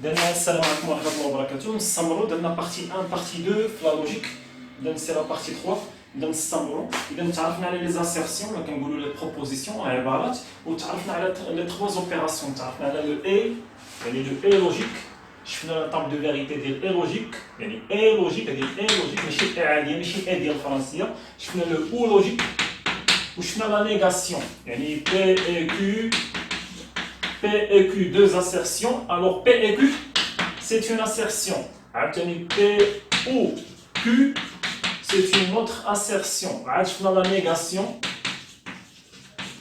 Salam alaikum wa rahmatullahi wa barakatuh. Nous sommes dans la partie 1, partie 2, la logique. C'est la partie 3. Nous sommes dans les assertions, les propositions, les عبارات, ou les trois opérations. Nous avons le et, le et logique. Je la table de vérité de et logique. Et logique, mais c'est عادية, ماشي et ديال الفرنسية. Je le ou logique. Ou je la négation. P et Q. P et Q, deux assertions. Alors P et Q, c'est une assertion. P ou Q, c'est une autre assertion. La négation.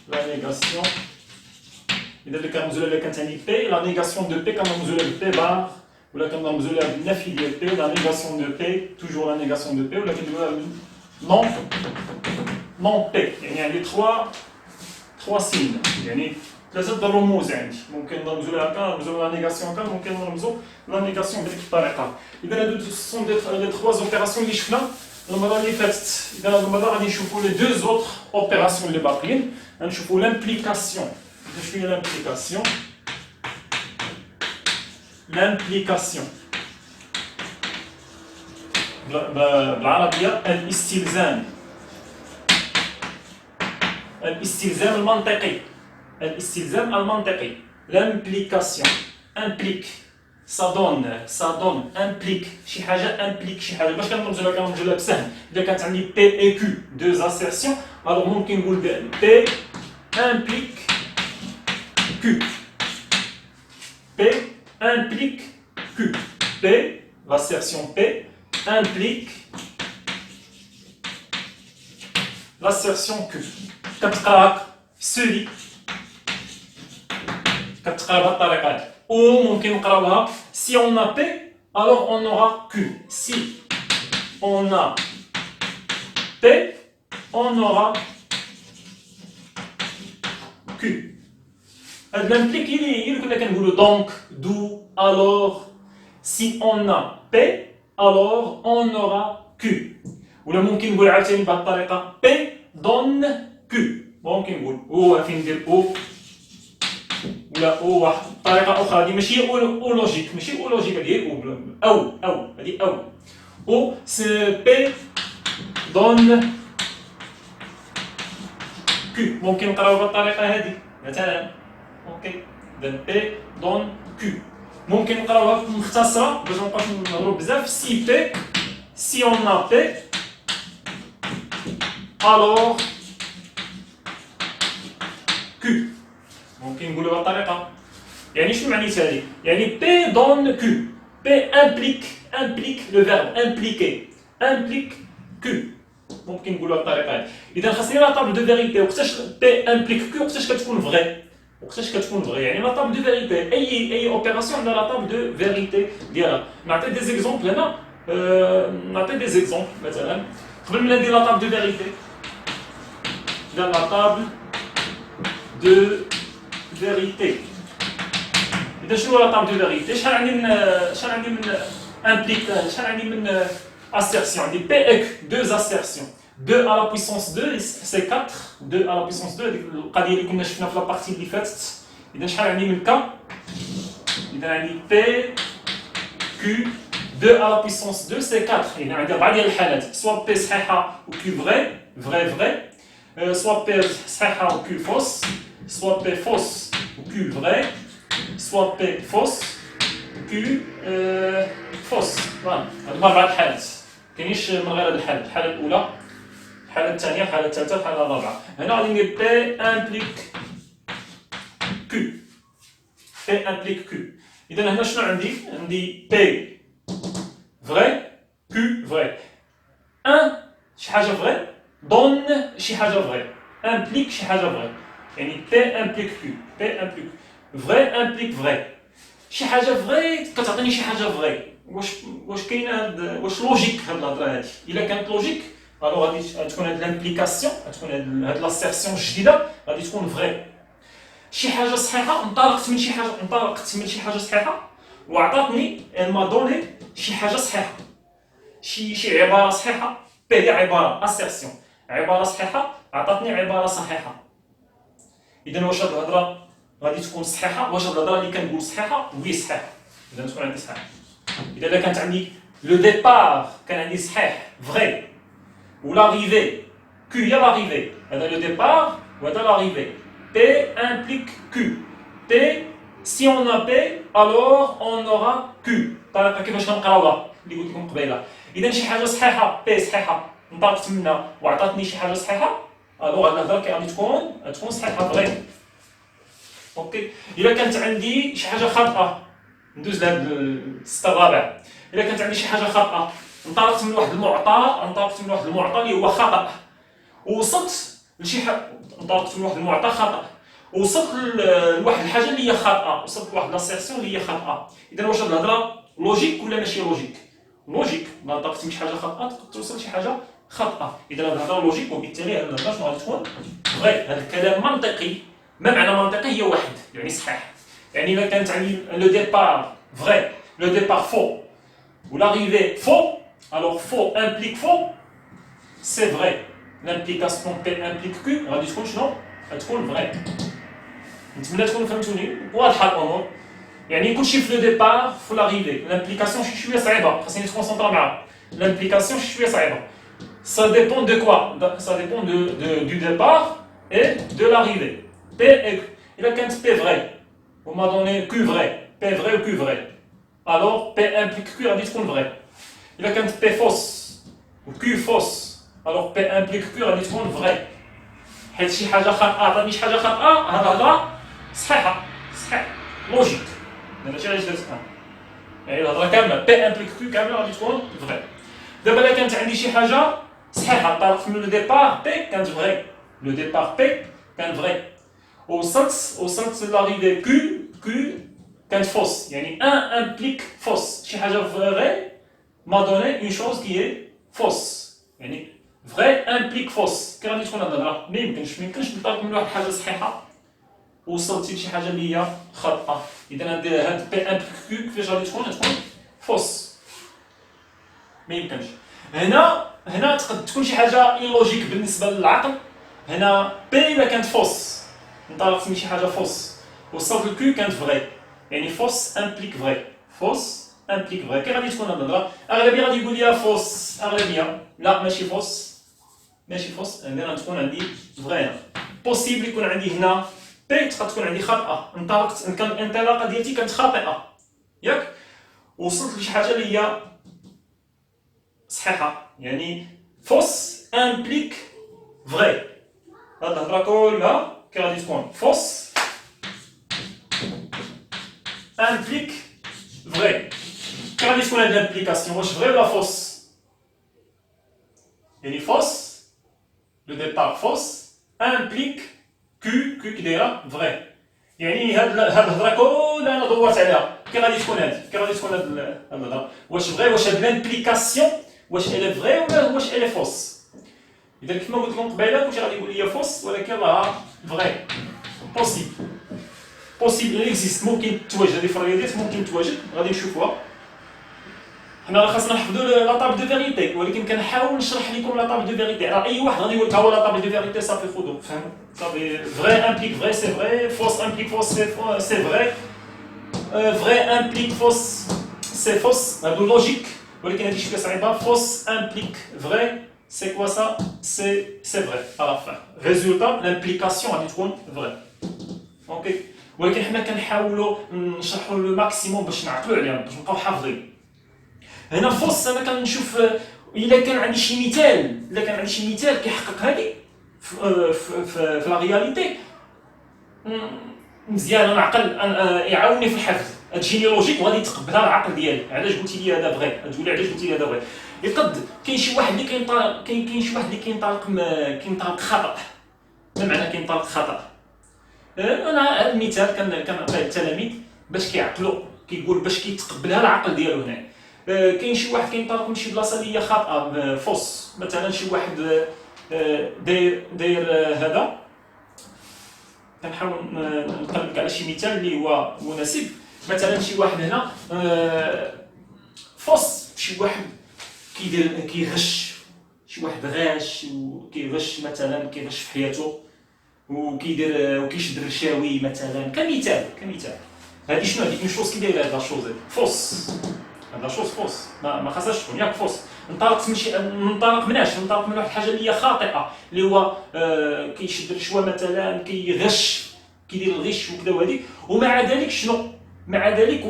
La négation. P, la négation de P, quand on mesure P bar, ou là quand on mesure P, la négation de P, toujours la négation de P, ou là quand on non P. Il y a les trois signes. ثلاثة الرموز عندي ممكن نرمزوا لها هكا نرمزوا لا نيغاسيون هكا ممكن نرمزوا لا نيغاسيون بهذيك الطريقة. إذا هادو سون لي تخوا اوبيراسيون اللي شفنا المرة اللي فاتت. إذا هاد المرة غادي نشوفوا لي دو زوطخ اوبيراسيون اللي باقيين. غنشوفوا لامبليكاسيون. شنو هي لامبليكاسيون؟ لامبليكاسيون بالعربية الاستلزام. الاستلزام المنطقي. الاستلزام المنطقي. L'implication implique, ça donne, implique شي حاجة implique شي حاجة. باش كنرمزوا لها بسهل. إذا كانت عندي P et Q deux assertions, alors ممكن نقول P implique Q. P implique Q. P, l'assertion P implique l'assertion Q. كتقراك celui ou ممكن نقراوها si on a P alors on aura Q. Si on a P on aura Q. هاد l'implique il كنا كنقولوا donc d'où alors si on a P alors on aura Q. ولا ممكن نقول عاوتاني بهاد الطريقة P donne Q. ممكن نقول هو فين ندير او ولا او واحد طريقه اخرى. هذه ماشي او لوجيك، ماشي او لوجيك، هذه او هذه او سي بي دون كيو. ممكن نقراو بالطريقه هذه مثلا. اوكي اذا بي دون كيو. ممكن نقراوها مختصره باش مابقاوش نهضروا بزاف. سي بي سي اون ا بي alors Q. ممكن نقولوا بهالطريقة. يعني شنو معنيت هذه؟ يعني P donne Q. P implique le verbe implique Q. ممكن نقولوا بهالطريقة هذه. إذا خاصني لا طابل دو فيريتي وقتاش P implique Q وقتاش كتكون فغي. يعني لا طابل دو فيريتي أي أوبيراسيون عندها لا طابل دو فيريتي ديالها. نعطي دي زيكزومبل هنا. نعطي دي زيكزومبل مثلا. قبل ما ندير لا طابل دو فيريتي. ندير لا طابل de vérité. إذا شنو لا طابل دو فيريتي؟ شحال عندي من implique شحال عندي من assertion. عندي P et Q deux assertions. 2 à la puissance 2 c'est 4. 2 à la puissance 2 هذيك القضية اللي كنا شفنا في لابارتي اللي فاتت. إذا شحال عندي من K؟ إذا عندي P Q 2 à la puissance 2 c'est 4. إذا عندي 4 ديال الحالات. soit P صحيحة و Q vrai. soit P صحيحة و Q fausse. soit P fausse ou Q vrai, soit P fausse ou Q fausse. فوالا هاد أربعة الحالات. كاينينش من غير هاد الحالة. الحالة الأولى، الحالة الثانية، الحالة الثالثة، الحالة الرابعة. هنا غادي ندير P implique Q. P implique Q. إذا هنا شنو عندي؟ عندي P vrai, Q vrai. شي حاجة vrai, donne شي حاجة vrai, implique شي حاجة vrai. يعني P implique Q. P implique vrai implique vrai. شي حاجة vrai كتعطيني شي حاجة vrai. واش كاينة هاد واش لوجيك هاد الهضرة هادي؟ إلا كانت لوجيك الوغ غادي تكون هاد لامبليكاسيون، غتكون هاد لاسيرسيون الجديدة غادي تكون vrai. شي حاجة صحيحة انطلقت من شي حاجة صحيحة وعطاتني ما دوني شي حاجة صحيحة. شي عبارة صحيحة. P هي عبارة assertion. عبارة صحيحة عطاتني عبارة صحيحة. إذا واش هاد الهضرة غادي تكون صحيحة؟ واش هاد الهضرة اللي كنقول صحيحة؟ وي صحيحة. اذا تكون عندي صحيح. اذا كانت عندي لو ديبار كان عندي صحيح فري و لاريفي كو هي لاريفي، هذا لو ديبار وهذا لاريفي. بي امبليك كو. بي سي اون ا بي الوغ اون اورا كو. الطريقه كيفاش كنقراوها اللي قلت لكم قبيله. اذا شي حاجه صحيحه بي صحيحه انطلقت منها وعطاتني شي حاجه صحيحه، الوغ هاد الهضره غادي تكون صحيحه فري. اوكي. اذا كانت عندي شي حاجه خاطئه، ندوز لهاد السطر الرابع. اذا كانت عندي شي حاجه خاطئه انطلقت من واحد المعطى اللي هو خطا، ووصلت لشي انطلقت من واحد المعطى خطا ووصلت لواحد الحاجه اللي هي خاطئه، وصلت لواحد لاسيرسيون اللي هي خاطئه. اذا واش هاد الهضره لوجيك ولا ماشي لوجيك؟ لوجيك. ما انطلقت من شي حاجه خاطئه تقدر توصل لشي حاجه خاطئه. اذا هاد الهضره لوجيك، وبالتالي هاد الهضره شنو غادي تكون؟ فغي. هاد الكلام منطقي. ما معنى منطقي؟ هي واحد، يعني صحيح. يعني اذا كانت عندي لو ديبار فغي، لو ديبار فو ou l'arrivée faux, alors faux implique faux, c'est vrai. L'implication P implique Q, غادي تكون شنو؟ غتكون vrai. نتمنى تكونوا فهمتوني واضحه الامور. يعني كلشي في لو ديبار في l'arrivée. لامبليكاسيون شي شويه صعيبه، خاصني نتكونسونطرا معاها. لامبليكاسيون شي شويه صعيبه. Ça dépend de quoi? Ça dépend du départ et de l'arrivée. P et Q. Il a qu'un P vrai. On m'a donné Q vrai. P vrai ou Q vrai. Alors P implique Q غادي تكون vrai. إلا كانت P fausse و Q fausse، alors P implique Q غادي تكون vrai. حيت شي حاجة خاطئة عطاتني شي حاجة خاطئة، هاد الهضرة صحيحة، صحيح، لوجيك. ماشي غير جات يعني الهضرة كاملة P implique Q كاملة غادي تكون vrai. دابا إلا كانت عندي شي حاجة صحيحة، طلعت من لو ديبار P كانت vrai. لو ديبار P كان vrai. وصلت لاريفي Q كانت fausse. يعني un implique fausse. شي حاجة vrai m'a donné une chose qui est fausse. يعني vrai implique fausse. كي غادي تكون هاد الهضرة؟ ميمكنش ننطلق من واحد الحاجة صحيحة ووصلتي لشي حاجة اللي هي خاطئة. إذا هاد بي implique Q كيفاش غادي تكون؟ غتكون fausse. ميمكنش. هنا تقد تكون شي حاجة illogique بالنسبة للعقل. هنا بي إلا كانت fausse، انطلقت من شي حاجة fausse وصلت لكو كانت vrai. يعني فوس امبليك فري. فوس امبليك فري. كي غادي تكون هاد الهضره؟ اغلبيه غادي يقول لي فوس. اغلبيه لا ماشي فوس، ماشي فوس. انا غتكون عندي فري. بوسيبل يكون عندي هنا بي تقدر تكون عندي خاطئه. انطلقت كان الانطلاقه ديالتي كانت خاطئه ياك، وصلت لشي حاجه اللي هي صحيحه. يعني فوس امبليك فري. هاد الهضره كلها كي غادي تكون فوس implique vrai. كي غادي تكون هاد لامبليكاسيون واش فري ولا فوس؟ يعني فوس لو ديبار فوس امبليك كي دايره فري. يعني هاد الهضره كلها انا دورت عليها. كي غادي تكون هاد الهضره؟ واش فري؟ واش هاد لامبليكاسيون واش الي فري ولا واش الي فوس؟ اذا كيما قلت لكم قبيله كلشي غادي يقول لي فوس، ولكن راها فري. بوسيبل بوسيبل اكزيست. ممكن تواجد هذه في الرياضيات، ممكن تواجد، غادي نشوفوها. حنا خاصنا نحفظوا لا طابل دو فيريتي، ولكن كنحاول نشرح لكم لا طابل دو فيريتي. راه اي واحد غادي يقول لك ها هو لا طابل دو فيريتي صافي خذوه، فهموا؟ صافي فري امبليك فري سي فري، فوس امبليك فوس سي فري، فري امبليك فوس سي فوس. هادو لوجيك، ولكن هادي شويه صعيبه. فوس امبليك فري سي كوا سا؟ سي فري على الفان. ريزولتا لامبليكاسيون غادي تكون فري. اوكي. ولكن حنا كنحاولوا نشرحوا لو ماكسيموم باش نعقلوا عليهم، باش نبقاو حافظين. هنا فوس انا كنشوف الا كان عندي شي مثال كيحقق هذه في لا رياليتي، مزيان انا عقل يعاوني في الحفظ. تجيني لوجيك وغادي تقبلها العقل ديالي. علاش قلتي لي هذا فغي؟ غتقولي علاش قلتي لي هذا فغي؟ يقد كاين شي واحد اللي كينطلق خطا. ما معنى كينطلق خطا؟ انا هذا المثال كنعطيه للتلاميذ باش كيعقلوا، كيقول باش كيتقبلها العقل ديالو. هنا كاين شي واحد كينطلق من شي بلاصه اللي هي خاطئه فوس. مثلا شي واحد داير هذا. كنحاول نقرب لك على شي مثال اللي هو مناسب. مثلا شي واحد هنا فوس، شي واحد كيغش، شي واحد غاش وكيغش مثلا، كيغش في حياته وكيدير وكيشد الرشاوي مثلا، كمثال. هادي شنو هادي؟ اون شوز كي دايره هاد لا شوز فوس. هاد لا شوز فوس، ما خاصهاش تكون ياك فوس. ننطلق مناش؟ ننطلق من واحد الحاجه اللي هي خاطئه، اللي هو كيشد الرشوه مثلا، كيغش، كيدير الغش وكذا وهادي. ومع ذلك شنو؟ مع ذلك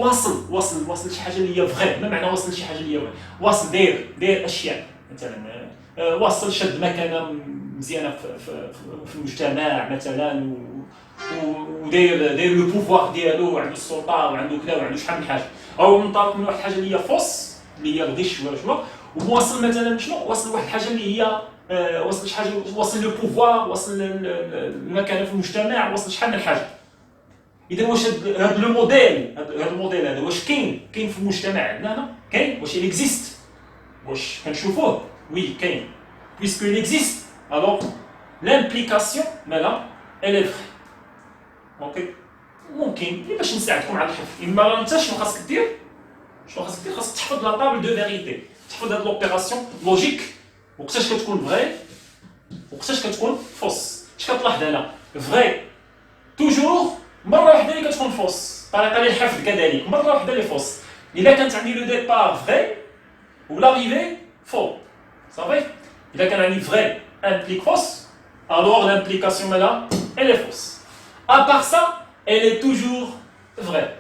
واصل شي حاجه اللي هي فغي. ما معنى واصل شي حاجه اللي هي فغي؟ واصل داير اشياء مثلا، واصل شد مكانه مزيانه في المجتمع مثلا، وداير لو بوفوار ديالو، وعنده السلطه وعنده كذا وعنده شحال من حاجه. او منطلق من واحد الحاجه اللي هي فوس، اللي هي الغش ولا شنو، وواصل مثلا شنو؟ واصل لواحد الحاجه اللي هي واصل شي حاجه، واصل لو بوفوار، واصل المكانه في المجتمع، واصل شحال من حاجه. اذا واش هذا لو موديل، هذا الموديل هذا واش كاين في المجتمع عندنا هنا؟ كاين؟ واش il existe؟ واش كنشوفوه؟ وي كاين. puisque il existe alors l'implication مالها elle est vraie. اوكي، ممكن باش نساعدكم على الحفظ. اما انت شنو خاصك دير؟ خاصك تحفظ لا طابل دو فيريتي، تحفظ هاد لوبيراسيون لوجيك، وقتاش كتكون فغي وقتاش كتكون فوس. اش كتلاحظ هنا؟ فغي توجور مره واحده اللي كتكون فوس، طريقه للحفظ كذلك مره واحده اللي فوس. الا كانت عندي لو ديبار فغي ولاريفي فو، صافي. اذا كان عندي فغي امبليك فوس، alors l'implication مالها elle est fausse. À part ça, elle est toujours vraie.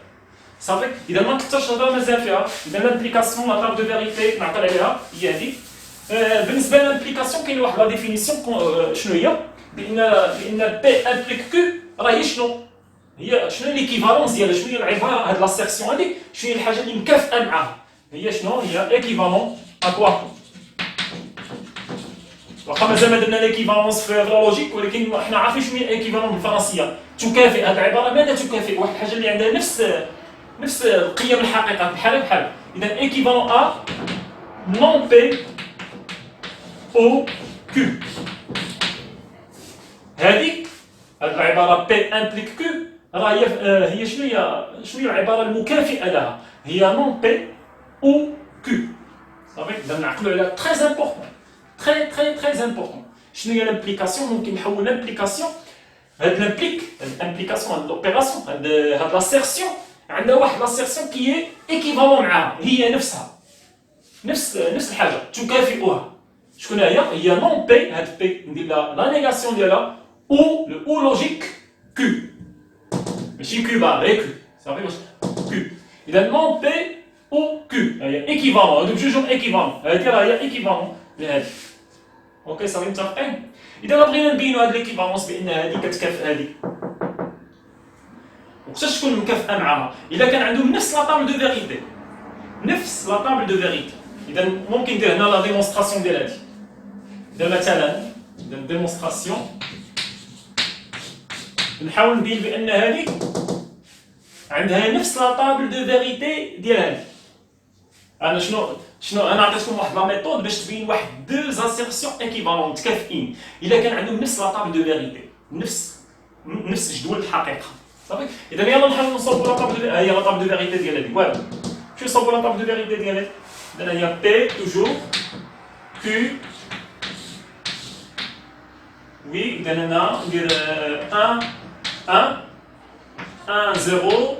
صافي. اذا ما كثرش نهضر مازال فيها. اذا لامبليكاسيون لا طاب دو فيريتي نعطي عليها هي هذه. بالنسبه للامبليكاسيون كاين واحد لا ديفينيسيون شنو هي؟ بان بي امبليك كو راه هي شنو؟ هي شنو ليكيفالونس ديالها؟ شنو هي العباره هاد لاسيرسيون هذيك؟ شنو هي الحاجه اللي مكافئه معاها؟ هي شنو؟ هي ايكيفالون ا كوا؟ واخا مازال ما درنا ليكيفالونس في اللوجيك، ولكن حنا عارفين شنو هي ايكيفالون بالفرنسيه. تكافئ، هذه العباره ماذا تكافئ؟ واحد الحاجه اللي عندها نفس القيم الحقيقه بحال. اذا ايكيفالون ا نون بي او كيو. هذه العباره بي امبليك كيو راه هي شنو هي العباره المكافئه لها؟ هي نون بي او كيو. صافي. اذا نعقلوا عليها تري امبورطون، تري امبورطون. شنو هي لامبليكاسيون؟ ممكن نحول لامبليكاسيون، هاد لامبليكاسيون، هاد لوبيراسيون، هاد لاسيرسيون عندها واحد لاسيرسيون كي هي ايكيفالون معاها، هي نفسها، نفس الحاجه تكافئها. شكون هي نون بي. هاد بي ندير لا نيغاسيون ديالها او لو او لوجيك كيو، ماشي كيو بار، غير كيو. صافي واش كيو. اذا نون بي او كيو هي ايكيفالون، هادو بجوجهم ايكيفالون. هادي راه هي ايكيفالون لهادي. اوكي صافي متفقين. اذا بغينا نبينوا هاد ليكيفالونس بان هادي كتكافئ هادي، وقتاش تكون مكافئه معاها؟ اذا كان عندهم نفس لا طابل دو فيريتي، نفس لا طابل دو فيريتي. اذا ممكن ندير هنا لا ديمونستراسيون ديال هادي. اذا مثلا ديمونستراسيون نحاول نبين بان هادي عندها نفس لا طابل دو فيريتي ديال هادي. انا شنو انا عطيتكم واحد لا ميثود باش تبين واحد دو زاسيرسيون ايكيفالون متكافئين، الا كان عندهم نفس لا طابل دو فيريتي، نفس جدول الحقيقه. صافي. اذا يلا نحاول نصوبوا لا طابل هي لا طابل دو فيريتي ديال هادي. فوالا شنو نصوبوا لا طابل دو فيريتي ديال هادي؟ اذا هي بي توجور كيو. وي اذا هنا ندير 1 1 1 0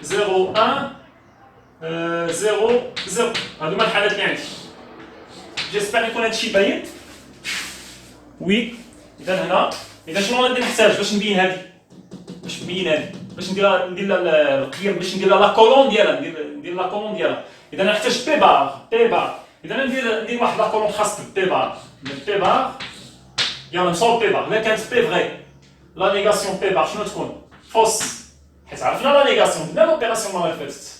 0 1 0 0. هادو هما الحالات اللي عندي. جيسبر يكون هادشي باين. وي اذا هنا اذا شنو غادي نحتاج باش نبين هادي؟ باش نبين هادي، باش ندير القيم، باش ندير لا كولون ديالها، ندير لا كولون ديالها. اذا نحتاج بي بار. اذا ندير واحد لا كولون خاص بي بار. بي بار يلا نصوب بي بار. الا كانت بي فغي، لا نيغاسيون بي بار شنو تكون؟ فوس، حيت عرفنا لا نيغاسيون لا لوبيراسيون المره اللي فاتت.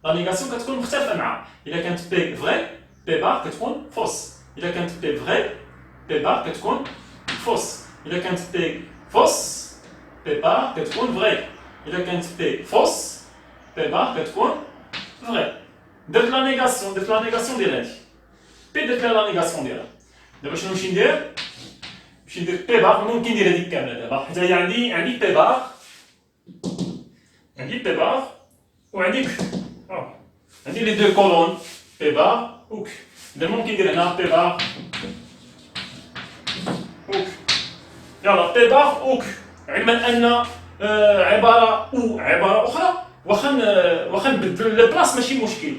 لا نيغاسيون كتكون مختلفه معها. اذا كانت بي فغي، بي بار كتكون فوس. اذا كانت بي فغي، بي بار كتكون فوس. اذا كانت بي فوس، بي بار كتكون فغي. اذا كانت بي فوس، بي بار كتكون فغي. درت لا نيغاسيون ديال هادي. بي درت لا نيغاسيون ديالها. دابا شنو نمشي ندير؟ نمشي ندير بي بار. ممكن ندير هاديك كامله دابا، حيت هي عندي بي بار، عندي بي بار وعندي كو. عندي لي دو كولون بي بار و كو. اذا ممكن ندير هنا بي بار و كو. يلا بي بار و كو. علما ان عباره اخرى واخا نبدل البلاص ماشي مشكل.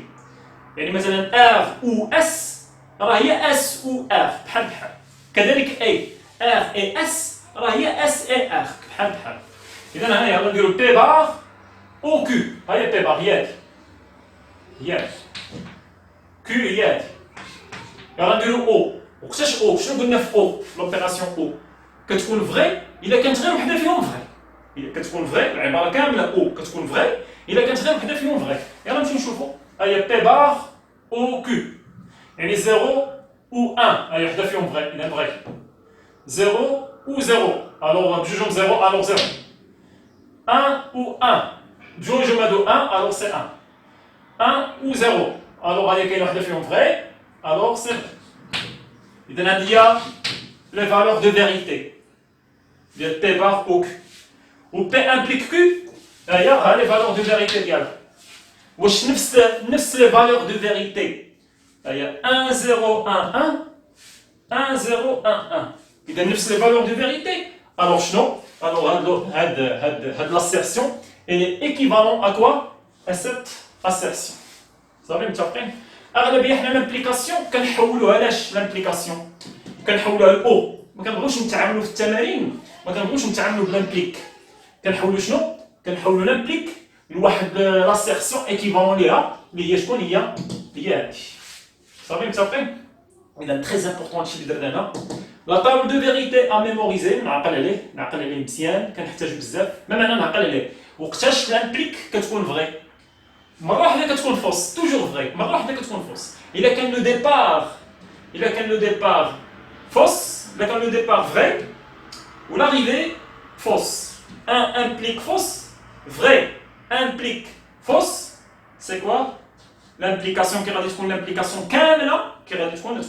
يعني مثلا ار او اس راه هي اس او ار بحال بحال. كذلك اي ار اي اس راه هي اس اي ار بحال بحال. اذا هنايا غنديرو بي بار او كيو. ها هي بي بار هي هادي كيو هي هادي. غنديرو او. وقتاش او؟ شنو قلنا في او في لوبيراسيون او؟ كتكون فغي الا كانت غير وحده فيهم فغي. الا كتكون فغي العباره كامله او كتكون فغي الا كانت غير وحده فيهم فغي. يلا نمشيو نشوفو. ها هي بي بار او كيو. يعني 0 ou 1. هاي وحده فيهم فغي اذا فغي. 0 ou 0. alors بجوجهم 0 alors 0. 1 ou 1. بجوجهم هادو 1 alors c'est 1. 1 ou 0. alors هادي كاينه وحده فيهم فغي alors c'est vrai. إذا هادي هي les valeurs de vérité ديال P bar au Q. و P implique Q ها les valeurs de vérité ديالها. واش نفس les valeurs de vérité. هي 1 0 1 1 1 0 1 1. إذا نفس les valeurs de vérité. alors شنو؟ alors هاد l'assertion elle est équivalent à quoi? à cette assertion. صافي متفقين؟ اغلبيه حنا لامبليكاسيون كنحولوها لاش لامبليكاسيون كنحولوها لاو. ما كنبغيوش نتعاملوا في التمارين ما كنبغيوش نتعاملوا بلامبليك. كنحولوا شنو؟ كنحولوا لامبليك لواحد لاسيرسيون ايكيفالون ليها اللي هي شكون هي هادي. صافي متفقين؟ اذا تري امبورطون هادشي اللي درنا هنا. لا طابل دو فيريتي ا ميموريزي. نعقل عليه مزيان كنحتاجو بزاف. ما معنى نعقل عليه؟ وقتاش لامبليك كتكون فغي. مرة واحدة كتكون فوس توجور فغي. مرة واحدة كتكون فوس. إلا كان لو ديبار فوس. إلا كان لو ديبار فغي و لاريفي فوس. ان implique فوس. فغي implique فوس. سي كوا؟ لامبليكاسيون كي غادي تكون لامبليكاسيون كاملة كي غادي تكون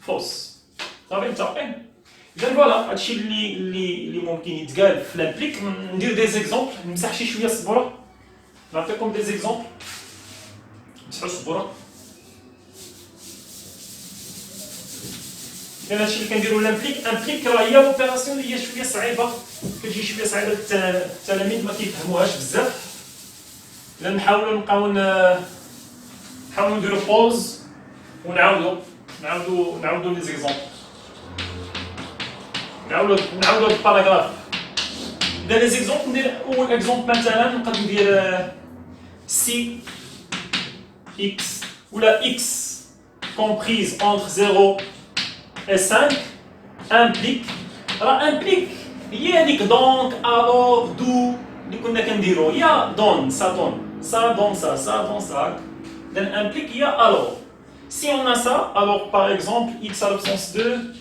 فوس. صافي متفقين؟ إذا فوالا هادشي اللي ممكن يتقال في لامبليك. ندير دي زيكزومبل. نمسح شي شوية الصبورة. نعطيكم دي زيكزومبل. مسحوا الصبورة. إذا هادشي اللي كنديرو لامبليك راه هي لوبيراسيون اللي هي شوية صعيبة. كتجي شوية صعيبة التلاميذ ما كيفهموهاش بزاف. إذا نحاولو نديرو بوز ونعاودو لي زيكزومبل. نعاودو الباراغراف. إذا لي زيكزومبل ندير أول إكزومبل مثلا نقدر ندير si x ou la x comprise entre 0 et 5 implique هي هذيك donc alors d'où اللي كنا كنديرو هي donne ça donne ça. then implique هي alors. si on a ça alors par exemple x à l'absence 2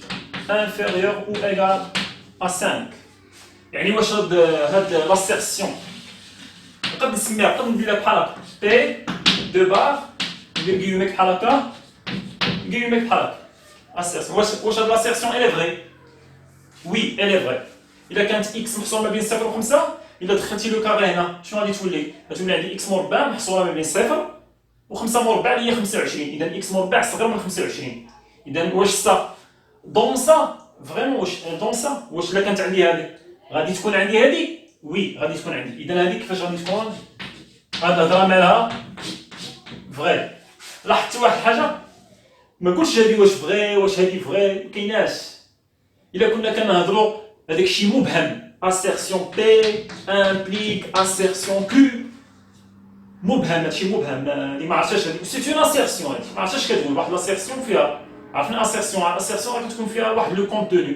inférieur ou égal à 5. يعني واش هاد l'assertion نقدر نسميها نقدر نديرها بحال هكا بي دو بار ندير كيوميك بحال هكا بحال هكا. اسيرسيون واش هاد لاسيرسيون الي فغي؟ وي الي فغي. الا كانت اكس محصوره ما بين 0 و 5 الا دخلتي لو كاري هنا شنو غادي تولي؟ غتولي عندي اكس مربع محصوره ما بين 0 و 5 مربع اللي هي 25. اذا اكس مربع صغير من 25. اذا واش سا دون سا فريمون واش دون سا واش الا كانت عندي هذه غادي تكون عندي هذه؟ وي غادي تكون عندي. اذا هذه كيفاش غادي تكون؟ هاد الهضره مالها فغي. لاحظت واحد الحاجه ما نقولش هذه واش فغي واش هذه فغي ما كايناش. الا كنا كنهضروا هذاك الشيء مبهم assertion P implique assertion Q مبهم. هادشي مبهم اللي ما عرفتش هذيك سي اون assertion. هادي ما عرفتش كتقول واحد لاسيرسيون فيها عرفنا assertion راه كتكون فيها واحد لو كونتوني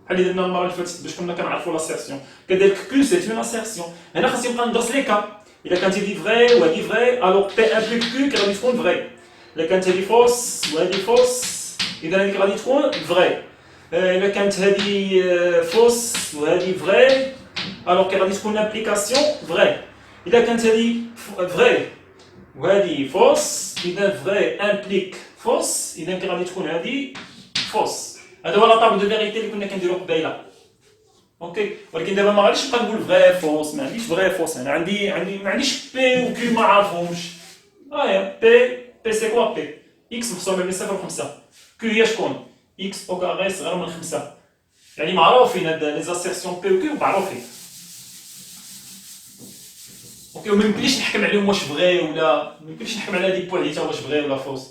بحال اللي درنا المره اللي فاتت باش كنا كنعرفوا لاسيرسيون. كذلك كو سي اون assertion. هنا خاصني نبقى ندرس لي كا. الا كانت هذه فغي وهذه فغي الوغ بي امبليك كو كي غادي تكون فغي. الا كانت هذه فوس وهذه فوس اذا هذيك غادي تكون فغي. الا كانت هذه فوس وهذه فغي الوغ كي غادي تكون لامبليكاسيون فغي. الا كانت هذه فغي وهذه فوس اذا فغي امبليك فوس اذا كي غادي تكون هذه فوس. هذا هو لا طابل دو فيريتي اللي كنا كنديرو قبيله. اوكي ولكن دابا ما غاديش نبقى نقول فغي فوس. ما عنديش فغي فوس. انا ما عنديش بي و كيو ما عارفهمش. هاهي بي سي كوا بي اكس محصور ما بين 0 و 5. كيو هي شكون؟ اكس او كاري صغير من 5. يعني معروفين هاد لي زاسيرسيون بي و كيو معروفين. Ok, اوكي وما يمكنليش نحكم عليهم واش فغي ولا ما يمكنليش نحكم على هذيك بوحديتها واش فغي ولا فوس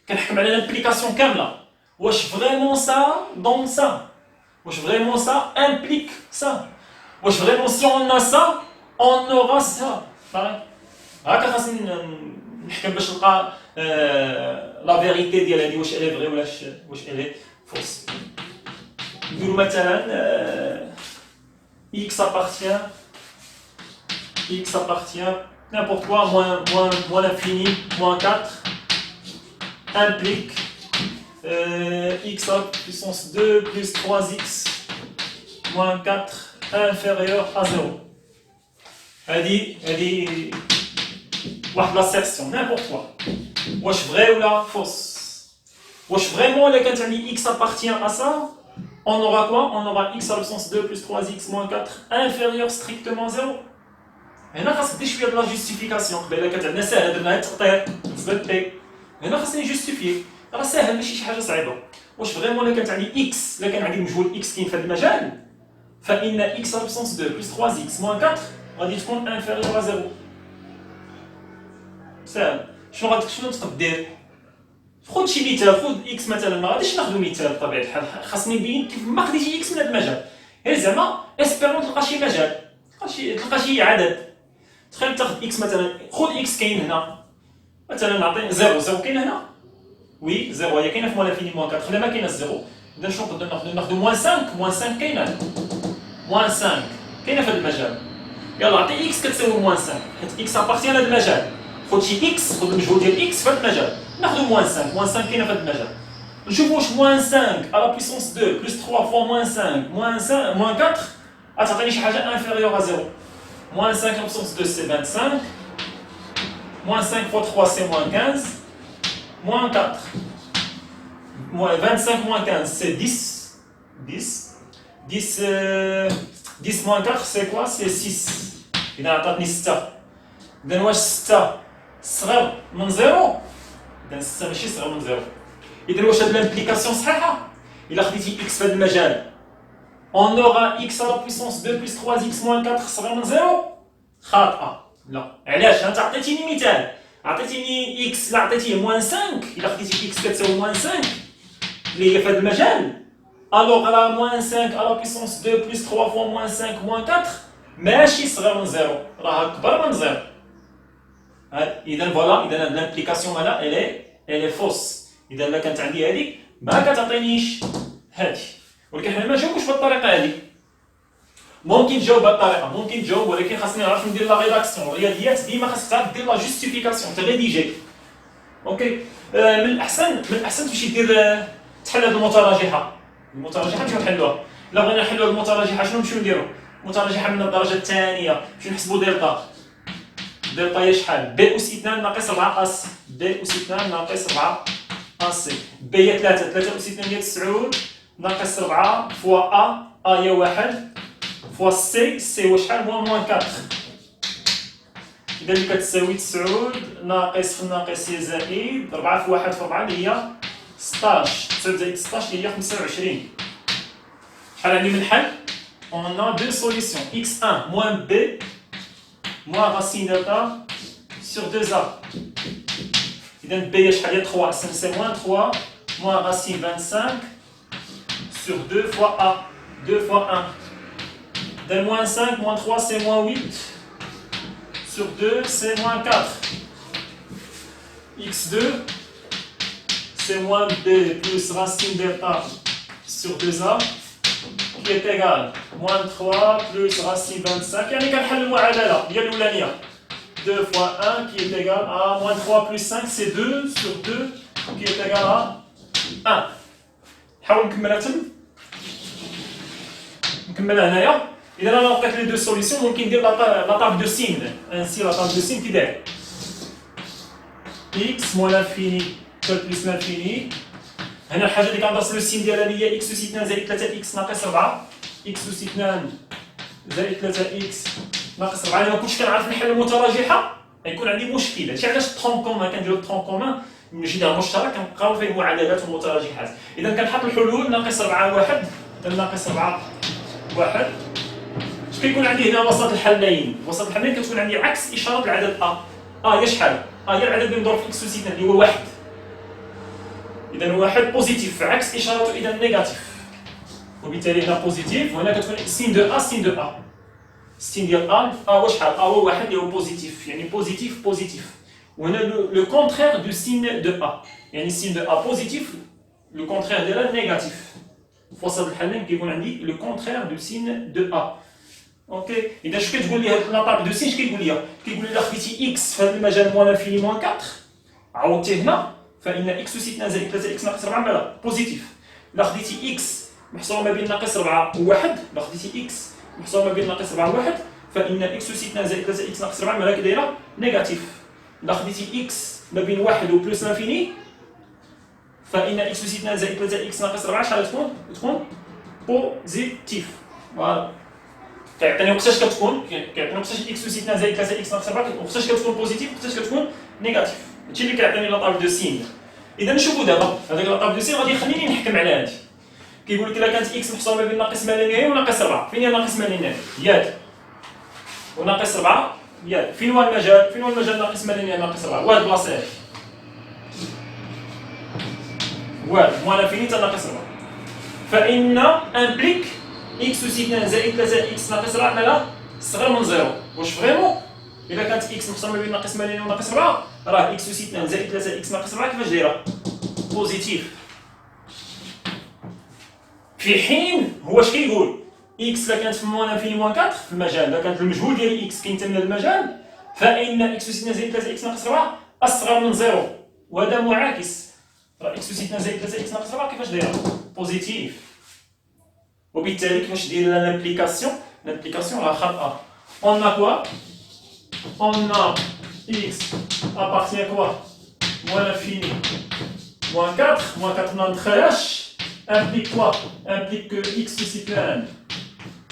كنحكم على لامبليكاسيون كامله واش فريمون سا دون سا واش فريمون سا امبليك سا واش فريمون سي اون ا سا اون اورا سا هكا خاصني نحكم باش نلقى لا فيريتي ديال هذه واش الي فغي ولا واش الي فوس نقولوا مثلا x appartient n'importe quoi moins l'infini moins 4 implique x à puissance 2 plus 3x moins 4 inférieur à 0 هذه واحد l'assertion n'importe quoi واش vrai ou la fausse واش vraiment اللي كانت عندي x appartient à ça on aura quoi on aura x à la puissance 2 plus 3x moins 4 inférieur strictement 0 هنا خاص ندير شويه د لا جوستيفيكاسيون قبيله كانت عندنا ساهله درنا هاد التقطير بالنسبه للبي هنا خاصني جوستيفي راه ساهل ماشي شي حاجه صعيبه واش فريمون الا كانت عندي اكس الا كان عندي مجهول اكس كاين في هذا المجال فان اكس على بسونس 2 بلس 3 اكس موان 4 غادي تكون انفيريور على 0 ساهل شنو تقدر دير خذ شي مثال خذ اكس مثلا ما غاديش ناخذ مثال بطبيعه الحال خاصني نبين كيف ما خديتي اكس من هذا المجال غير زعما اسبيرون تلقى شي مجال تلقى شي عدد تخيل تاخذ اكس مثلا خذ اكس كاين هنا مثلا نعطي 0 كاين هنا وي 0 هي كاينه في موان انفيني موان 4 خلينا ما كاينه 0 اذا شنو نقدر ناخذ موان 5 كاينه موان 5 كاينه في هذا المجال يلا عطي اكس كتساوي موان 5 حيت اكس ابارتيان لهذا المجال خذ شي اكس خذ المجهول ديال اكس في هذا المجال ناخذ موان 5 كاينه في هذا المجال نشوفوا واش موان 5 على بيسونس 2 بلس 3 فوا موان 4 غتعطيني شي حاجه انفيريور à 0 moins 5 en puissance 2 c'est 25, moins 5 fois 3 c'est moins 15, moins 4, 25 moins 15 c'est 10, 10 moins 4 c'est quoi? C'est 6, إذا عطاتني 6 إذا واش 6 صغر من 0 إذا 6 ماشي صغر من 0 إذا واش هاد لامبليكاسيون صحيحة إلا خديتي x في هاد المجال on aura x à la puissance 2 plus 3x moins 4 صغر من 0 خاطئة لا علاش انت عطيتيني مثال عطيتيني x لا عطيتيه موان 5 الا خديتي x كتساوي موان 5 اللي هي في هذا المجال الوغ على موان 5 على بيسونس 2 بلس 3 فوا موان 5 موان 4 ماشي صغر من 0 راه كبر من 0 اذا فوالا اذا هاد لامبليكاسيون هنا الي فوس اذا الا كانت عندي هذيك ما كتعطينيش هذه ولكن حنا ما جاوبوش بالطريقه هذه ممكن تجاوب بهذه الطريقه ممكن تجاوب ولكن خاصني نعرف ندير لا ريداكسيون الرياضيات ديما خاصك تعرف دير لا جوستيفيكاسيون تريديجي اوكي من الاحسن تمشي دير تحل هذه المتراجحه نمشيو نحلوها الا بغينا نحلوا المتراجحه شنو نمشيو نديرو المتراجحه من الدرجه الثانيه نمشيو نحسبوا دلتا هي شحال بي اس 2 ناقص 4 اس بي اس 2 ناقص 4 اس بي هي 3 اس 2 هي 9 ناقص 4 فوا ا هي 1 فوا سي هو شحال موان 4 إذا اللي كتساوي 9 ناقص في الناقص هي زائد 4 في 1 في 4 اللي هي 16 9 زائد 16 اللي هي 25 شحال عندي من الحل؟ on a deux solutions x1 moins b moins racine delta sur 2a إذا b هي شحال هي 3 c'est moins 3 moins racine 25 sur 2 fois a 2 fois 1 de moins 5 moins 3 c'est moins 8 sur 2 c'est moins 4 x2 c'est moins b plus racine delta sur 2a qui est égal moins 3 plus racine 25 يعني كنحل المعادلة هي الأولانية 2 fois 1 qui est égal à moins 3 plus 5 c'est 2 sur 2 qui est égal à 1 نحاول نكملها نكملها هنايا إذا أنا لقيت لي دو سوليسيون ممكن ندير لا طابل دو سين انسي لا طابل دو سين كي داير x moins l'infini plus l'infini هنا الحاجة اللي كندرس لو سين ديالها اللي هي x أس 2 زائد 3x ناقص 4 x أس 2 زائد 3x ناقص 4 أنا ما كنتش كنعرف نحل المتراجحة غيكون عندي مشكل هادشي علاش الطرون كومان كنديرو الطرون كومان نجي ديال المشترك كنقراو فيه المعادلات والمتراجحات إذا كنحط الحلول ناقص 4 1 ناقص 4 1 اش كيكون عندي هنا وسط الحلين؟ وسط الحلين كتكون عندي عكس اشاره العدد هي شحال؟ هي العدد اللي مضروب في اكس وسيتا اللي هو واحد. اذا واحد بوزيتيف عكس اشارته اذا نيجاتيف، وبالتالي هنا بوزيتيف، وهنا كتكون سين دو سين دو سين ديال هو شحال؟ هو واحد اللي هو بوزيتيف، يعني بوزيتيف بوزيتيف. وهنا لو كونترير دو سين دو يعني سين دو بوزيتيف لو كونترير ديالها نيجاتيف. في وسط الحلين كيكون عندي لو كونترير دو سين دو اوكي. اذا اش كتقول لي هاد لاطاب دو سين؟ اش كيقول لي؟ كيقول لي الا خديتي اكس في هذا المجال موان انفيني موان 4 عوضتيه هنا، فان اكس وسيتنا زائد 3 اكس ناقص 4 مالا بوزيتيف. الا خديتي اكس محصور ما بين ناقص 4 و 1، الا خديتي اكس محصور ما بين ناقص 4 و 1، فان اكس وسيتنا زائد 3 اكس ناقص 4 مالا كي دايره نيجاتيف. الا خديتي اكس ما بين 1 و بلس لانفيني، فان اكس وسيتنا زائد 3 اكس ناقص 4 شحال تكون؟ بوزيتيف. فوالا كيعطيني وقتاش كتكون، كيعطيني وقتاش اكس وسيتنا زائد 3 اكس ناقص 4 وقتاش كتكون بوزيتيف وقتاش كتكون نيجاتيف. هادشي اللي كيعطيني لاطاب دو سين. اذا نشوفوا دابا هذاك لاطاب دو سين غادي يخليني نحكم على هادي. كيقول لك الا كانت اكس محصوره ما بين ناقص ما لا نهايه وناقص 4، فين هي ناقص ما لا نهايه؟ ياك وناقص 4 ياك. فين هو المجال؟ فين هو المجال ناقص ما لا نهايه ناقص 4؟ وهاد البلاصه هادي، وهاد موان انفيني حتى ناقص 4. فان امبليك اكس وسيتنا زائد 3 اكس ناقص 4 مالا صغر من زيرو. واش فريمون الا كانت اكس محصوره ما بين ناقص ما لا نهايه وناقص 4، راه اكس وسيتنا زائد 3 اكس ناقص 4 كيفاش دايره؟ بوزيتيف. في حين هو اش كيقول؟ اكس الا كانت في موان انفيني موان 4 في المجال، الا كانت المجهول ديال اكس كينتمي للمجال، فان اكس وسيتنا زائد 3 اكس ناقص 4 اصغر من زيرو، وهذا معاكس. راه اكس وسيتنا زائد 3 اكس ناقص 4 كيفاش دايره؟ بوزيتيف. وبالتالي كيفاش داير لامبليكاسيون؟ لامبليكاسيون راه خاطئه. On a quoi? On a x appartient à quoi? Moins l'infini. Moins 4. Moins 4 non trash. Implique quoi? Implique que x ici plein.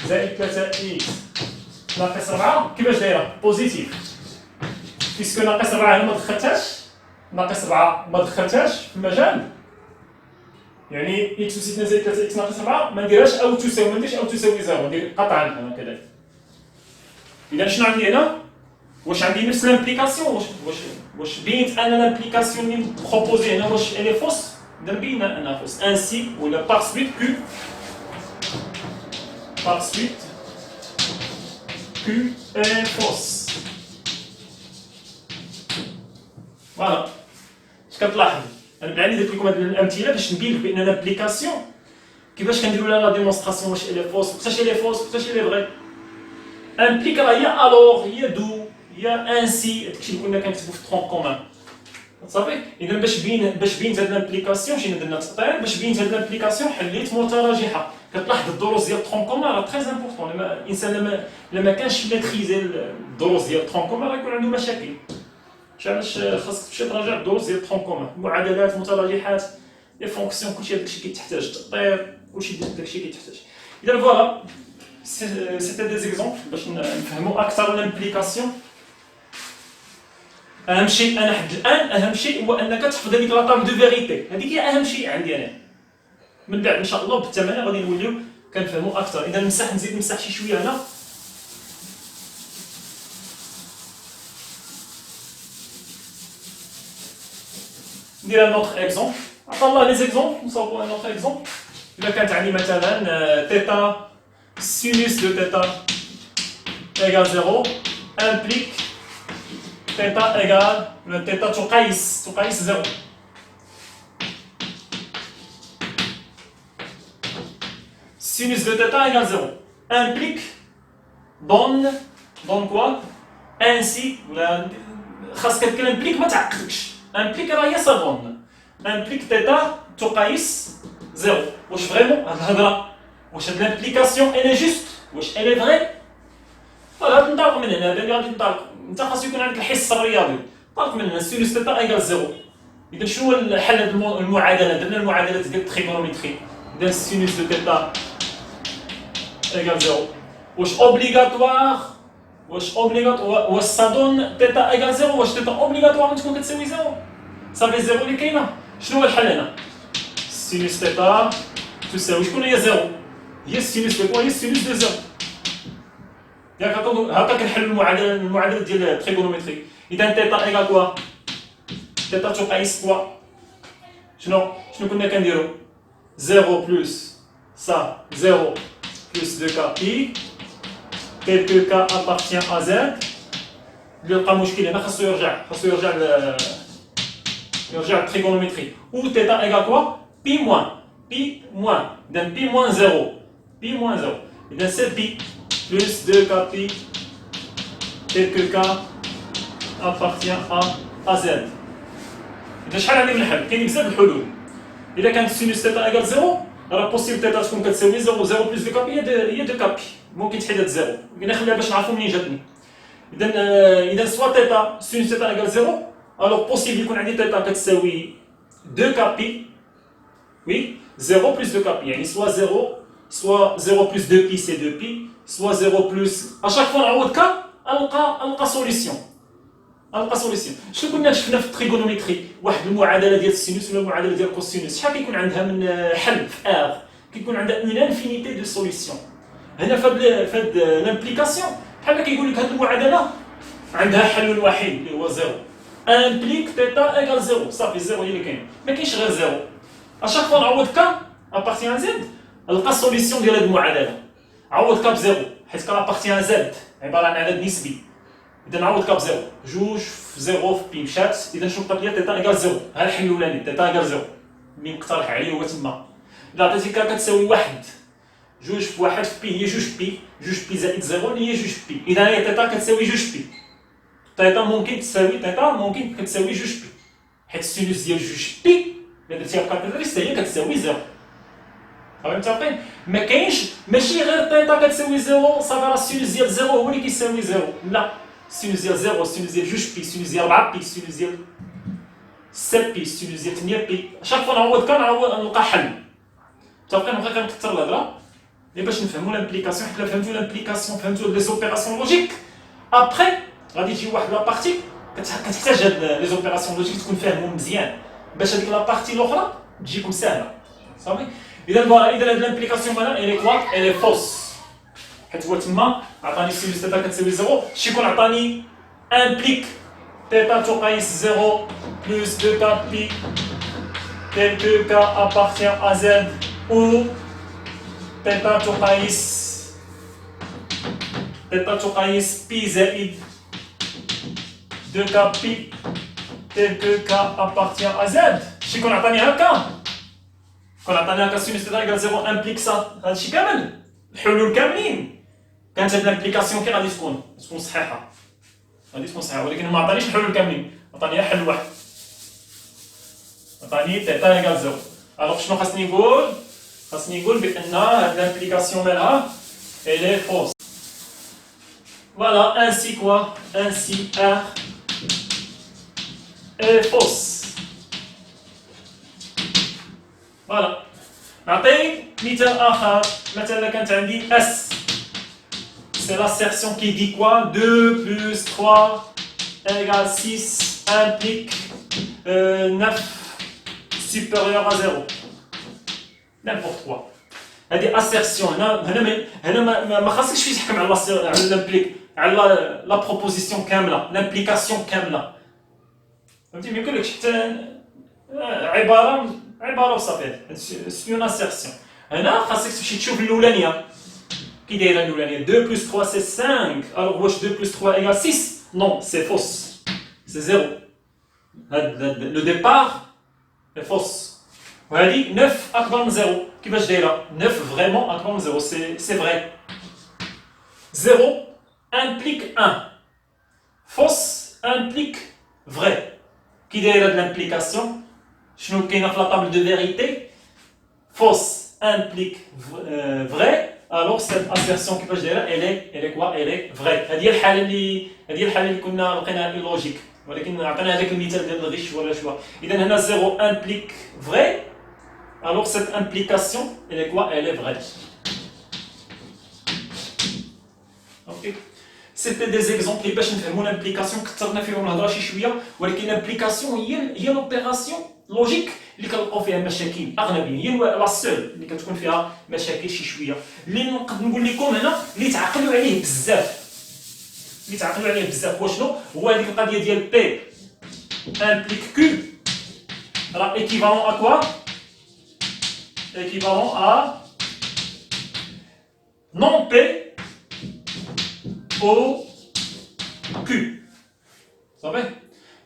زائد 3x ناقص 4 كيفاش دايره؟ بوزيتيف. بيسكو ناقص 4 ما دخلتهاش، ناقص 4 ما دخلتهاش في المجال، يعني اكس وسيتنا زائد 3 اكس ناقص 4 ما نديرهاش او تساوي، ما نديرش او تساوي زيرو، ندير قطعا هنا كذلك. اذا شنو عندي هنا؟ واش عندي نفس لامبليكاسيون؟ واش بينت انا لامبليكاسيون اللي بروبوزي هنا واش الي فوس؟ اذا بينا انها فوس. انسي ولا بار سويت كو، بار سويت كو الي فوس. فوالا اش كتلاحظ؟ انا بالعاني درت لكم هاد الامثله باش نبين لك بان لابليكاسيون كيفاش كنديروا لها لا ديمونستراسيون واش الي فوس وقتاش الي فوس وقتاش الي فغي. امبليك راه هي الوغ، هي دو، هي انسي، داكشي اللي كنا كنكتبوا في ترونك كومان صافي. اذا باش بينت هاد لابليكاسيون مشينا درنا تقطيع، باش بينت هاد لابليكاسيون حليت متراجحه. كتلاحظ الدروس ديال ترونك كومان راه تري امبورطون. الانسان لما كانش ميتريزي الدروس ديال ترونك كومان راه يكون عنده مشاكل. علاش خاصك تمشي تراجع الدروس ديال ترونك كومان، معادلات متراجحات لي فونكسيون كلشي هادشي كيتحتاج تطير، كلشي داكشي كيتحتاج. اذا فوالا سيتي دي زيكزومبل باش نفهموا اكثر لامبليكاسيون. اهم شيء انا حد الان اهم شيء هو انك تحفظ هذيك لاطاب دو فيريتي، هذيك هي اهم شيء عندي انا. من بعد ان شاء الله بالتمارين غادي نوليو كنفهموا اكثر. اذا نزيد نمسح شي شويه هنا. ندير ان اوتر اكزومبل. عطا الله لي زيكزومبل نصاوبوا ان اوتر اكزومبل. اذا كانت عندي مثلا تيتا sinus de θ égale 0 implique θ égale le θ تقيس 0. Sinus de θ égale 0 implique donne quoi? ainsi خاصك implique ما تعقدكش. implique راه هي سافون. implique θ تقيس 0. واش فريمون هاد الهضره؟ واش هاد لامبليكاسيون الي جوست؟ واش الي فغي؟ فوالا ننطلق من هنا. باغي غادي ننطلق، انت خاص يكون عندك الحس الرياضي. ننطلق من هنا. سينوس تيتا ايكال زيرو. اذا شنو هو الحل هاد المعادله؟ درنا المعادلات ديال التريغونوميتري. اذا سينوس دو تيتا ايكال زيرو. واش اوبليغاتوار؟ واش سا دون تيتا ايكال زيرو؟ واش تيتا اوبليغاتوار تكون كتساوي زيرو؟ صافي زيرو اللي كاينه. شنو هو الحل هنا؟ سينوس تيتا تساوي شكون هي زيرو؟ هي السينوس دو كوا؟ هي السينوس دو زيرو. ياك هكا كنحل المعادله ديال التريغونومتري. اذا تيتا ايكال كوا؟ تيتا تقيس كوا؟ شنو كنا كنديرو؟ 0 بلس ça 0 plus 2k pi tel que k appartient à z. اللي لقى مشكل هنا خاصو يرجع للتريغونومتري. و تيتا ايكال كوا؟ بي موان اذا بي موان 0 اذا سي بي plus 2k pi tel que k appartient à z. إذا شحال عندي من الحل؟ كاين بزاف الحلول. إذا كانت سينوس تيتا إيكال 0 راه بوسيبل تيتا تكون كتساوي 0 بلس 2 كابي هي 2 كابي، ممكن تحيد هاد 0. نخليها باش نعرفو منين جاتني. إذا سوا تيتا سينوس تيتا إيكال 0 ألوغ بوسيبل يكون عندي تيتا كتساوي 2 كابي، وي 0 بلس 2 كابي، يعني سوا 0 بلس 2 بي سي 2 بي، سوا 0 بلس اشاك فوا نعوض كا القى سوليسيون. شنو كنا شفنا في التريغونومتري؟ واحد المعادله ديال السينوس ولا المعادله ديال الكوسينوس، شحال كيكون عندها من حل في ار؟ كيكون عندها اون انفينيتي دو سوليسيون. هنا فهاد لامبليكاسيون بحال كيقول لك هاد المعادله عندها حل واحد اللي هو 0 امبليك تيتا ايكال 0 صافي. 0 هي اللي كاين، ما كاينش غير 0. اشاك فوا نعوض كا ابارتيان زد نلقى السوليسيون ديال هاد المعادله. عوض كا بزيرو حيت كا ابارتيان زد عباره عن عدد نسبي. إذا نعوض كا بزيرو، جوج في 0 في بي مشات. إذا شنو بقات ليا؟ تيتا إيكال 0. ها الحل الأولاني تيتا إيكال 0 اللي مقترح عليه هو تما. إذا عطيتي كا كتساوي 1، جوج في 1 في بي هي جوج بي، جوج بي زائد 0 اللي هي جوج بي. إذا هي تيتا كتساوي جوج بي. تيتا ممكن كتساوي جوج بي، حيت السينوس ديال جوج بي إلا درتيها بكالكوليتريس هي كتساوي 0. راهم متفقين؟ ما كاينش ماشي غير تيتا كتساوي 0 صافي راه السينوس ديال 0 هو اللي كيساوي 0، لا. سينوس ديال 0 سينوس ديال جوج بي سينوس ديال 4 بي سينوس ديال 7 بي سينوس ديال 8 بي. شاك فوا نعوض نلقى حل. متفقين؟ نبقى كنكثر الهضره باش نفهموا لامبليكاسيون. حيت فهمتوا لامبليكاسيون فهمتوا لي زوبيراسيون لوجيك، ابخي غادي تجي واحد لابارتي كتحتاج هاد لي زوبيراسيون لوجيك تكون فاهمهم مزيان باش هذيك لابارتي الاخرى تجيكم ساهله صافي. اذا هاد لامبليكاسيون مالا الي كوا الي فوس، حيت هو تما عطاني سينوس تيتا كتساوي 0. شي يكون عطاني امبليك تيتا تقيس 0 بلس 2 كا بي tel que k appartient à z، ou تيتا تقيس بي زائد 2 كا بي tel que k appartient à z. شي يكون عطاني هكا، سينوس تيتا إيكال 0 امبليك سا. هادشي كامل الحلول كاملين كانت هاد لامبليكاسيون كي غادي تكون صحيحه، ولكن ما عطانيش الحلول كاملين، عطاني حل واحد، عطاني تيتا إيكال 0. الوغ شنو خاصني نقول؟ بان هاد لامبليكاسيون مالها الي فوس. فوالا انسي كوا انسي ار est fausse. فوالا. نعطي مثال آخر. مثلا كانت عندي S. C'est l'assertion qui dit quoi? 2 plus 3 égale 6 implique 9 supérieur à 0. N'importe quoi. هذه assertion. هنا ما خاصكش فيه تحكم على الامبليك، على لا بروبوزيسيون كامله، لامبليكاسيون كامله. فهمتي؟ ما يقولكش حتى عباره وصافي. سي اون assertion. هنا خاصك تمشي تشوف الاولانيه كي دايره الاولانيه. 2 plus 3 c'est 5. alors واش 2 plus 3 égale 6? non, c'est fausse, c'est 0. le départ est fausse. وهذه 9 اكبر من 0. كيفاش دايره 9 vraiment اكبر من 0؟ c'est vrai. 0 implique 1. fausse implique vrai. كي دايره de l'implication شنو كاينه في la table de vérité؟ fausse implique vrai. alors cette assertion كيفاش دايره elle est quoi؟ elle est vraie. هذه هي الحاله اللي كنا لقيناها لوجيك، ولكن عطينا هذاك المثال ديال الغش ولا شوا. اذا هنا 0 implique vrai. alors cette implication elle est quoi؟ elle est vraie. ok. C'était des exemples باش نفهموا l'implication. كثرنا فيهم الهضره شي شويه، ولكن l'implication هي l'opération لوجيك اللي كنلقاو فيها مشاكل اغلبيه، هي لا سول اللي كتكون فيها مشاكل شي شويه، اللي نقدر نقول لكم هنا اللي تعقلوا عليه بزاف اللي تعقلوا عليه بزاف هو شنو؟ هو هذيك القضيه ديال بي امبليك كيو راه ايكيفالون ا كوا؟ équivalent à non P au Q. صافي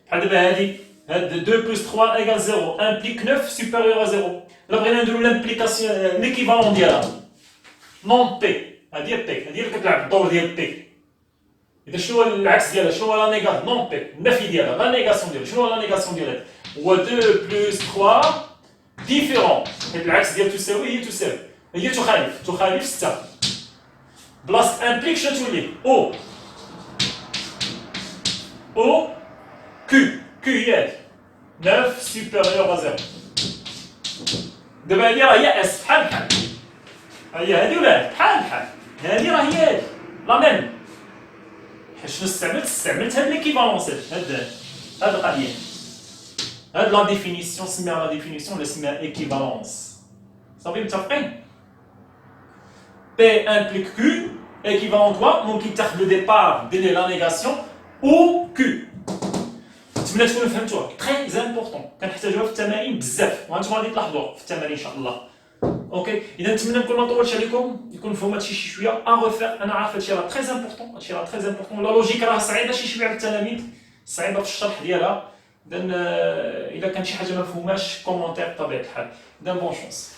بحال دابا هادي هاد 2 plus 3 égale 0 implique 9 supérieur à 0. لا بغينا نديرو لامبليكاسيون ليكيفالون ديالها نون بي هادي هي بي هادي اللي كتلعب الدور ديال بي. اذا شنو هو العكس ديالها؟ شنو هو لا نيغا نون بي النفي ديالها لا نيغاسيون ديالها؟ شنو هو لا نيغاسيون ديالها؟ هو 2 plus 3 ديفيرون حيت العكس ديال تساوي هي تساوي هي تخالف 6 بلاصه امبليك شنو تولي او كيو هي 9 سوبيريور ا 0. دابا هادي راه هي اس بحال هي هادي ولا بحال هادي راه هي هادي لا ميم. حيت شنو استعملت هاد ليكيفالونس هاد القضيه هاد لا ديفينيسيون سميها لا ديفينيسيون ولا سميها ايكيفالونس. صافي متفقين؟ بي امبليك كيو ايكيفالون كوا ممكن تاخذ لو ديبار ديال لا نيغاسيون او كيو. نتمنى تكونوا فهمتوها تري امبورطون كنحتاجوها في التمارين بزاف وانتم غادي تلاحظوها في التمارين ان شاء الله. اوكي اذا نتمنى نكون ما طولتش عليكم يكون فهم هادشي شي شويه ان ريفير. انا عارف هادشي راه تري امبورطون هادشي راه تري امبورطون. لا لوجيك راه صعيبه شي شويه على التلاميذ صعيبه في الشرح ديالها. اذا الا كان شي حاجه ما مفهوماش كومونتير بطبيعه الحال. اذا بون شونس.